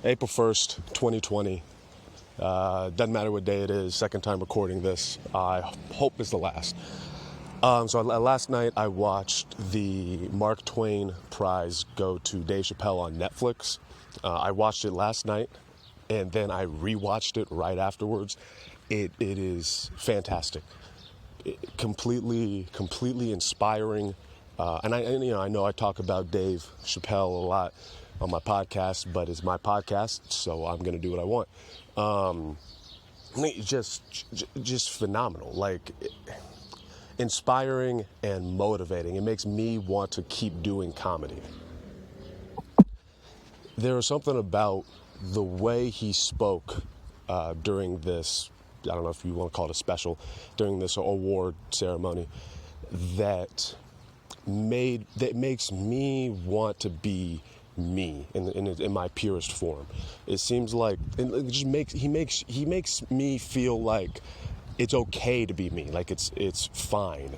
April 1st, 2020. Doesn't matter what day it is, second time recording this. I hope it's the last. So last night I watched the Mark Twain prize go to Dave Chappelle on Netflix. I watched it last night and then I rewatched it right afterwards. It is fantastic. Completely inspiring. And I know I talk about Dave Chappelle a lot on my podcast, but it's my podcast, so I'm going to do what I want. Just phenomenal, like inspiring and motivating. It makes me want to keep doing comedy. There was something about the way he spoke during this, I don't know if you want to call it a special, during this award ceremony, that makes me want to be me in my purest form. It seems like he makes me feel like it's okay to be me, like it's fine.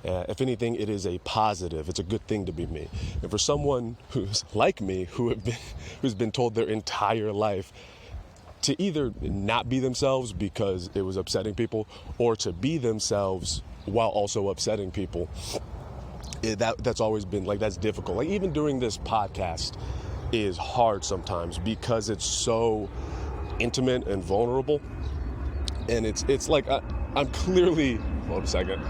If anything, it is a positive. It's a good thing to be me. And for someone who's like me, who's been told their entire life to either not be themselves because it was upsetting people, or to be themselves while also upsetting people, that's always been like, that's difficult. Like even during this podcast is hard sometimes because it's so intimate and vulnerable. And it's like I'm clearly, hold a second.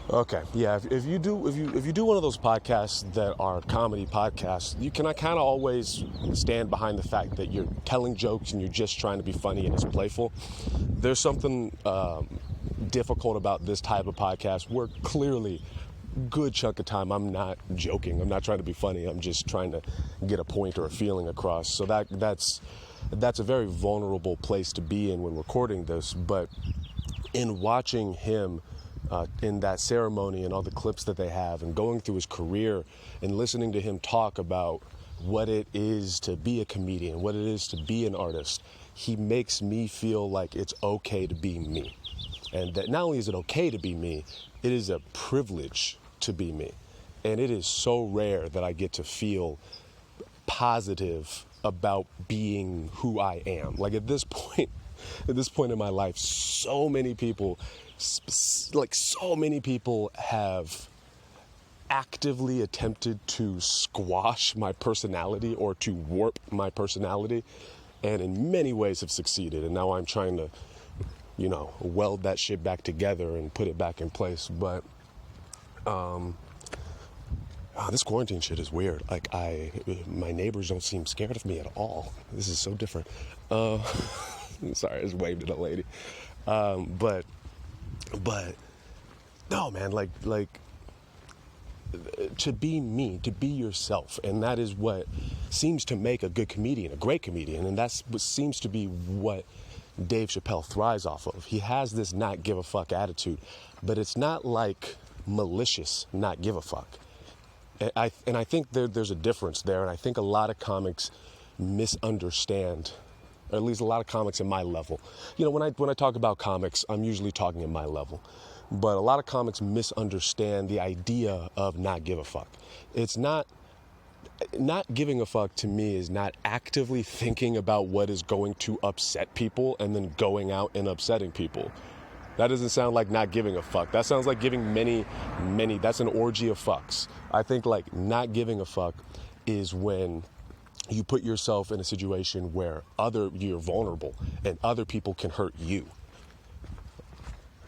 Okay, yeah. If you do one of those podcasts that are comedy podcasts, you can kind of always stand behind the fact that you're telling jokes and you're just trying to be funny and it's playful. There's something difficult about this type of podcast where clearly, good chunk of time I'm not joking. I'm not trying to be funny. I'm just trying to get a point or a feeling across. So that's a very vulnerable place to be in when recording this. But in watching him in that ceremony and all the clips that they have and going through his career and listening to him talk about what it is to be a comedian, what it is to be an artist, he makes me feel like it's okay to be me. And that not only is it okay to be me, it is a privilege to be me. And it is so rare that I get to feel positive about being who I am. Like at this point in my life, so many people have actively attempted to squash my personality or to warp my personality, and in many ways have succeeded. And now I'm trying to, weld that shit back together and put it back in place. But this quarantine shit is weird. Like my neighbors don't seem scared of me at all. This is so different. Sorry, I just waved at a lady. But no, man, like to be me, to be yourself. And that is what seems to make a good comedian, a great comedian. And that's what seems to be what Dave Chappelle thrives off of. He has this not give a fuck attitude, but it's not like malicious not give a fuck. And I think there's a difference there, and I think a lot of comics misunderstand, or at least a lot of comics at my level. When I talk about comics, I'm usually talking at my level. But a lot of comics misunderstand the idea of not give a fuck. It's not giving a fuck to me is not actively thinking about what is going to upset people and then going out and upsetting people. That doesn't sound like not giving a fuck. That sounds like giving many, that's an orgy of fucks. I think like not giving a fuck is when you put yourself in a situation where you're vulnerable and other people can hurt you.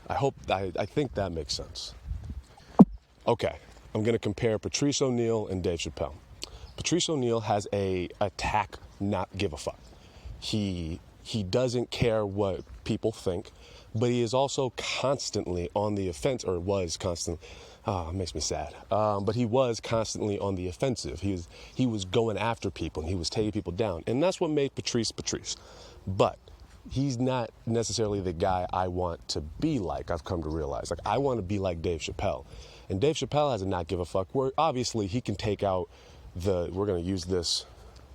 I think that makes sense. Okay, I'm going to compare Patrice O'Neal and Dave Chappelle. Patrice O'Neal has a attack, not give a fuck. He doesn't care what people think, but he is also constantly on the offense, or was constantly. It makes me sad. But he was constantly on the offensive. He was going after people and he was taking people down, and that's what made Patrice. But he's not necessarily the guy I want to be like. I've come to realize, like, I want to be like Dave Chappelle, and Dave Chappelle has a not give a fuck. Where obviously he can take out we're going to use this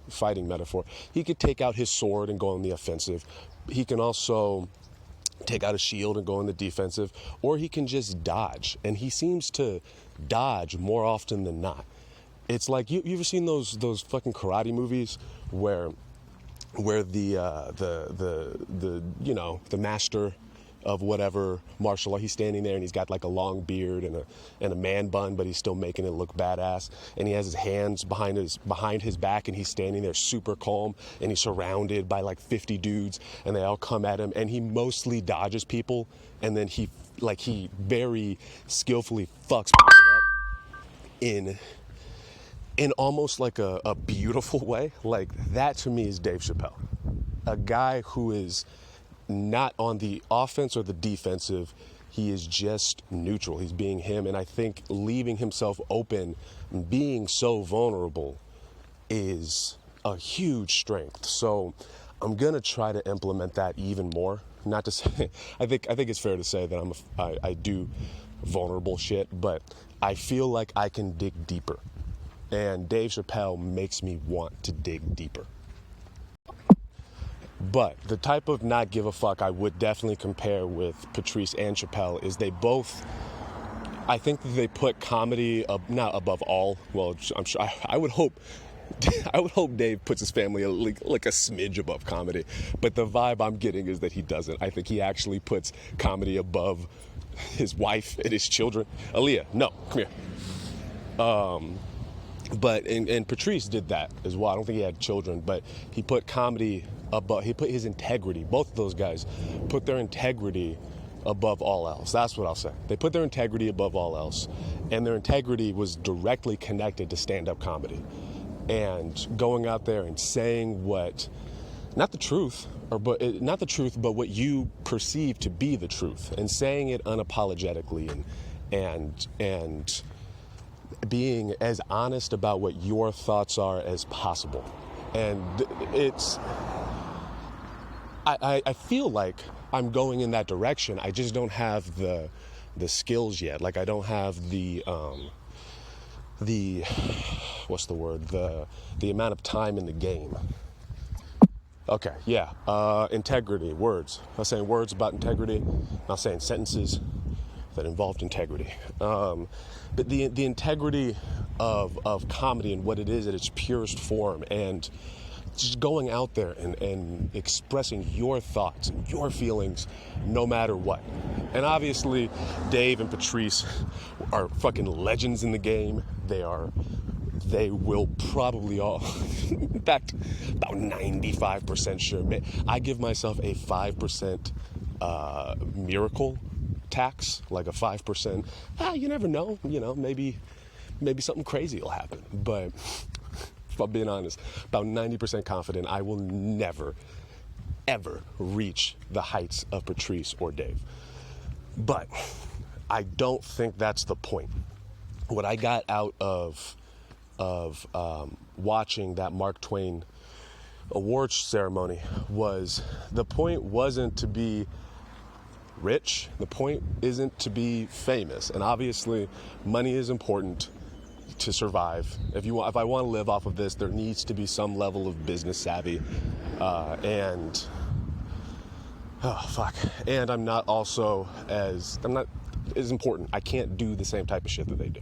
fighting metaphor. He could take out his sword and go on the offensive. He can also take out a shield and go on the defensive, or he can just dodge. And he seems to dodge more often than not. It's like, you ever seen those fucking karate movies where where the master of whatever martial art, he's standing there and he's got like a long beard and a man bun, but he's still making it look badass, and he has his hands behind his back, and he's standing there super calm, and he's surrounded by like 50 dudes, and they all come at him, and he mostly dodges people, and then he very skillfully fucks people up in almost like a beautiful way. Like, that to me is Dave Chappelle, a guy who is not on the offense or the defensive. He is just neutral. He's being him. And I think leaving himself open, being so vulnerable, is a huge strength. So I'm going to try to implement that even more. Not to say, I think it's fair to say that I do vulnerable shit, but I feel like I can dig deeper. And Dave Chappelle makes me want to dig deeper. But the type of not give a fuck I would definitely compare with Patrice and Chappelle is they both, I think that they put comedy not above all. Well, I'm sure I would hope Dave puts his family like a smidge above comedy. But the vibe I'm getting is that he doesn't. I think he actually puts comedy above his wife and his children. Aaliyah, no, come here. But and Patrice did that as well. I don't think he had children, but he put comedy above. He put his integrity. Both of those guys put their integrity above all else. That's what I'll say. They put their integrity above all else, and their integrity was directly connected to stand-up comedy, and going out there and saying not the truth, but what you perceive to be the truth, and saying it unapologetically, and being as honest about what your thoughts are as possible. And I feel like I'm going in that direction. I just don't have the skills yet. Like, I don't have the what's the word? The amount of time in the game. Okay, yeah. Integrity, words. I was saying words about integrity. I was saying sentences that involved integrity. But the integrity of comedy and what it is at its purest form, and just going out there and expressing your thoughts and your feelings no matter what. And obviously, Dave and Patrice are fucking legends in the game. They will probably all, in fact, about 95% sure. I give myself a 5% miracle tax, like a 5%. You never know. Maybe something crazy will happen. But if I'm being honest, about 90% confident I will never, ever reach the heights of Patrice or Dave. But I don't think that's the point. What I got out of watching that Mark Twain awards ceremony was, the point wasn't to be rich. The point isn't to be famous. And obviously, money is important to survive. If I want to live off of this, there needs to be some level of business savvy. And I'm not as important. I can't do the same type of shit that they do.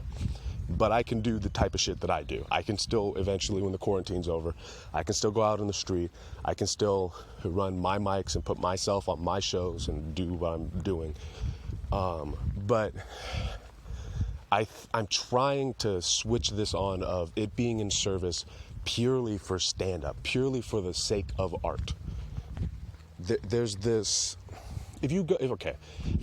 But I can do the type of shit that I do. I can still, eventually, when the quarantine's over, I can still go out on the street. I can still run my mics and put myself on my shows and do what I'm doing. But I'm trying to switch this on of it being in service purely for stand-up, purely for the sake of art. There's this... If you're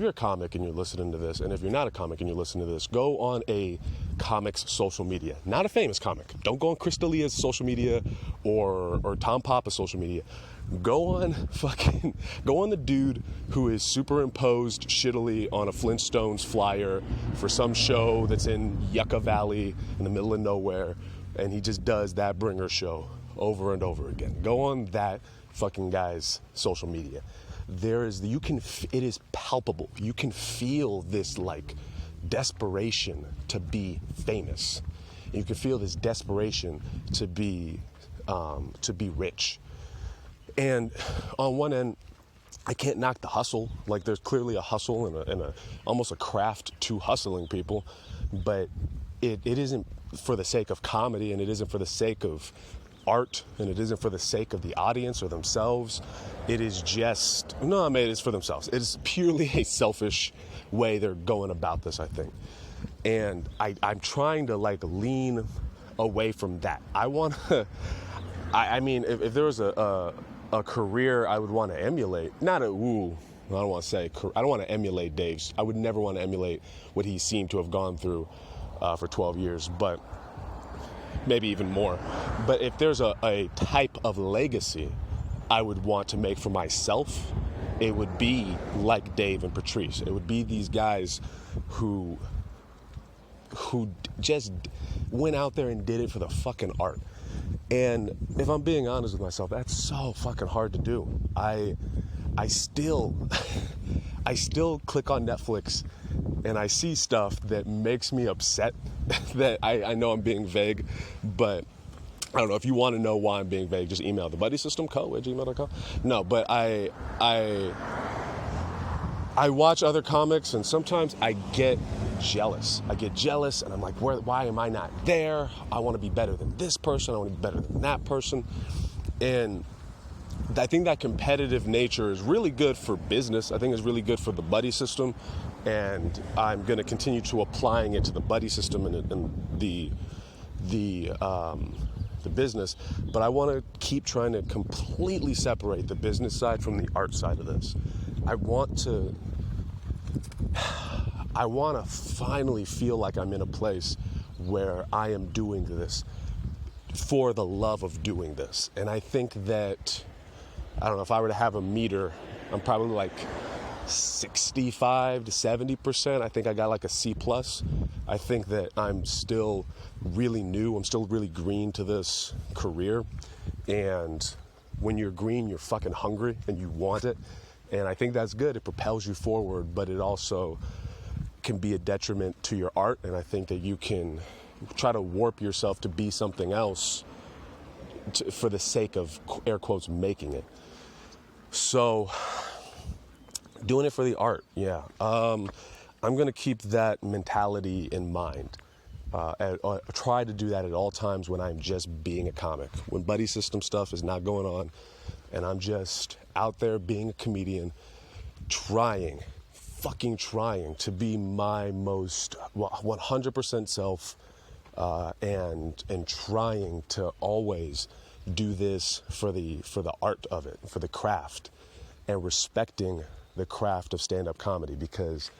a comic and you're listening to this, and if you're not a comic and you're listening to this, go on a comic's social media. Not a famous comic. Don't go on Chris D'Elia's social media or Tom Papa's social media. Go on the dude who is superimposed shittily on a Flintstones flyer for some show that's in Yucca Valley in the middle of nowhere, and he just does that bringer show over and over again. Go on that fucking guy's social media. It is palpable. You can feel this like desperation to be famous. You can feel this desperation to be rich. And on one end, I can't knock the hustle. Like, there's clearly a hustle and almost a craft to hustling people, but it isn't for the sake of comedy, and it isn't for the sake of art and it isn't for the sake of the audience or themselves. It is just, no, I mean, it's for themselves. It is purely a selfish way they're going about this, I think. And I'm trying to like lean away from that. I want to, I mean, if there was a career I would want to emulate, not a, ooh, I don't want to say, I don't want to emulate Dave's. I would never want to emulate what he seemed to have gone through for 12 years, but maybe even more. But if there's a type of legacy I would want to make for myself, it would be like Dave and Patrice. It would be these guys who just went out there and did it for the fucking art. And if I'm being honest with myself, that's so fucking hard to do. I still click on Netflix and I see stuff that makes me upset that I know I'm being vague, but I don't know. If you want to know why I'm being vague, just email thebuddysystemco@gmail.com. No, but I watch other comics and sometimes I get jealous. And I'm like, why am I not there? I want to be better than this person. I want to be better than that person. And I think that competitive nature is really good for business. I think it's really good for the buddy system. And I'm going to continue to applying it to the buddy system and the business. But I want to keep trying to completely separate the business side from the art side of this. I want to finally feel like I'm in a place where I am doing this for the love of doing this. And I think that, I don't know, if I were to have a meter, I'm probably like 65 to 70%. I think I got like a C+. I think that I'm still really new. I'm still really green to this career. And when you're green, you're fucking hungry and you want it. And I think that's good. It propels you forward, but it also can be a detriment to your art. And I think that you can try to warp yourself to be something else for the sake of, air quotes, making it. So doing it for the art, yeah. I'm going to keep that mentality in mind. Try to do that at all times when I'm just being a comic. When buddy system stuff is not going on and I'm just out there being a comedian, fucking trying to be my most 100% self, and trying to always do this for the art of it, for the craft, and respecting the craft of stand-up comedy, because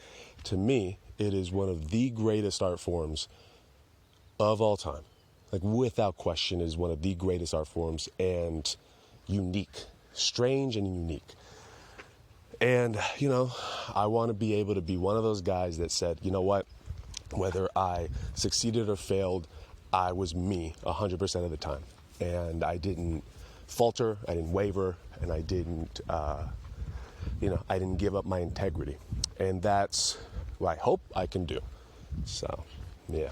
to me it is one of the greatest art forms of all time. Like, without question, is one of the greatest art forms, and unique, strange and unique. And, you know, I want to be able to be one of those guys that said, you know what, whether I succeeded or failed, I was me 100% of the time. And I didn't falter, I didn't waver, and I didn't give up my integrity. And that's what I hope I can do. So, yeah.